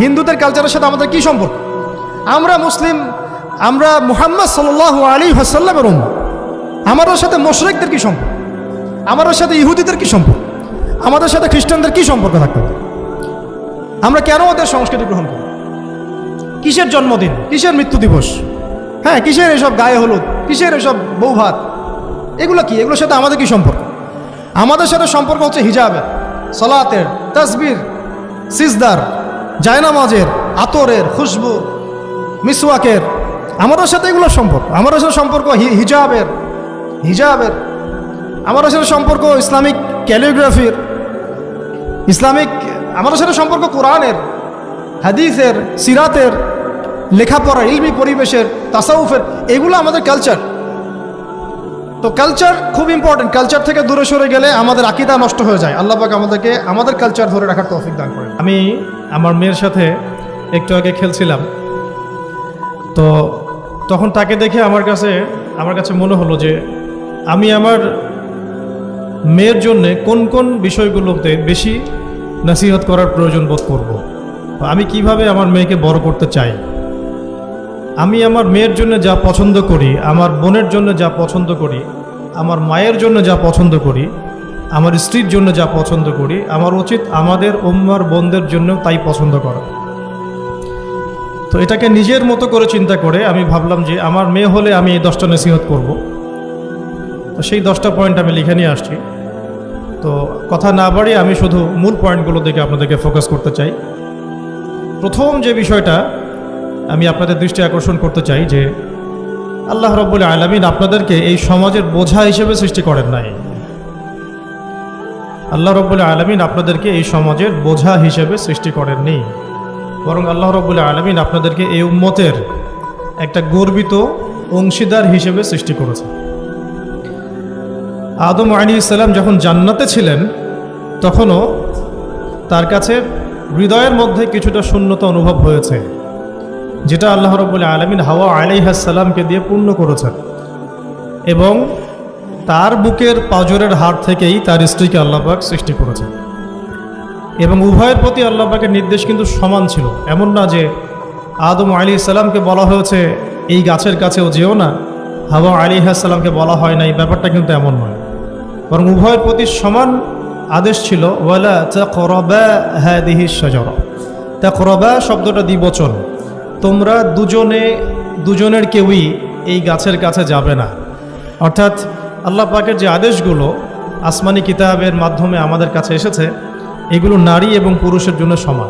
হিন্দুদের কালচারের সাথে আমাদের কি সম্পর্ক? আমরা মুসলিম, আমরা মুহাম্মদ সাল্লাল্লাহু আলাইহি ওয়াসাল্লামের উম্মত। আমাদের সাথে মুশরিকদের কি সম্পর্ক? আমাদের সাথে ইহুদিদের কি সম্পর্ক? আমাদের সাথে খ্রিস্টানদের কি সম্পর্ক থাকতে পারে? আমরা কেন ওদের সংস্কৃতি গ্রহণ করি? কিসের জন্মদিন, কিসের মৃত্যু দিবস, হ্যাঁ কিসের এসব গায়ে হলুদ, কিসের এসব বৌভাত, এগুলো কি? এগুলোর সাথে আমাদের কি সম্পর্ক? আমাদের সাথে সম্পর্ক হচ্ছে হিজাবের, সালাতের, তাসবির, সিজদার, জায়নামাজের, আতরের, খুশবু, মিসওয়াকের। আমাদের সাথে এগুলোর সম্পর্ক। আমাদের সাথে সম্পর্ক হিজাবের, আমাদের সাথে সম্পর্ক ইসলামিক ক্যালিগ্রাফির, ইসলামিক, আমাদের সাথে সম্পর্ক কোরআনের, হাদিসের, সিরাতের, লেখাপড়ার, ইলমি পরিবেশের, তাসাউফের। এগুলো আমাদের কালচার। তো কালচার খুব ইম্পর্টেন্ট। কালচার থেকে দূরে সরে গেলে আমাদের আকীদা নষ্ট হয়ে যায়। আল্লাহ পাক আমাদেরকে আমাদের কালচার ধরে রাখার তৌফিক দান করেন। আমি আমার মেয়ের সাথে একটু আগে খেলছিলাম, তো তখন তাকে দেখে আমার কাছে মনে হলো যে আমি আমার মেয়ের জন্য কোন কোন বিষয়গুলোতে বেশি নসিহত করার প্রয়োজন বোধ করব। আমি কিভাবে আমার মেয়েকে বড় করতে চাই। আমি আমার মেয়ের জন্য যা পছন্দ করি, আমার বোনের জন্য যা পছন্দ করি, আমার মায়ের জন্য যা পছন্দ করি, আমার স্ত্রীর জন্য যা পছন্দ করি, আমার উচিত আমাদের উম্মার বোনদের জন্য তাই পছন্দ করা। তো এটাকে নিজের মতো করে চিন্তা করে আমি ভাবলাম যে আমার মেয়ে হলে আমি এই 10টা নসিহত করব। তো সেই 10টা পয়েন্ট আমি লিখে নিয়ে আসছি। তো কথা না বাড়িয়ে আমি শুধু মূল পয়েন্টগুলো দিকে আপনাদেরকে ফোকাস করতে চাই। প্রথম যে বিষয়টা আমি আপনাদের দৃষ্টি আকর্ষণ করতে চাই যে আল্লাহ রাব্বুল আলামিন আপনাদেরকে এই সমাজের বোঝা হিসেবে সৃষ্টি করেন নাই। আল্লাহ রাব্বুল আলামিন আপনাদেরকে এই সমাজের বোঝা হিসেবে সৃষ্টি করেননি, বরং আল্লাহ রাব্বুল আলামিন আপনাদেরকে এই উম্মতের একটা গর্বিত অংশীদার হিসেবে সৃষ্টি করেছে। আদম আলাইহিস সালাম যখন জান্নাতে ছিলেন তখনও তার কাছে হৃদয়ের মধ্যে কিছুটা শূন্যতা অনুভব হয়েছে, যেটা আল্লাহ রাব্বুল আলামিন হাওয়া আলাইহিস সালামকে দিয়ে পূর্ণ করেছেন। এবং তার বুকের পাঁজরের হাড় থেকেই তার স্ত্রীকে আল্লাহ পাক সৃষ্টি করেছেন। এবং উভয়ের প্রতি আল্লাহ পাকের নির্দেশ কিন্তু সমান ছিল। এমন না যে আদম আলাইহিস সালামকে বলা হয়েছে এই গাছের কাছেও যেও না, হাওয়া আলাইহিস সালামকে বলা হয় না, এই ব্যাপারটা কিন্তু এমন নয়। বরং উভয়ের প্রতি সমান আদেশ ছিল, ওয়ালা তাকরাবা হাদিহিশ শাজারা। তাকরাবা শব্দটা দ্বিবচন, তোমরা দুজনের কেউই এই গাছের কাছে যাবে না। অর্থাৎ আল্লাহ পাকের যে আদেশগুলো আসমানি কিতাবের মাধ্যমে আমাদের কাছে এসেছে, এগুলো নারী এবং পুরুষের জন্য সমান।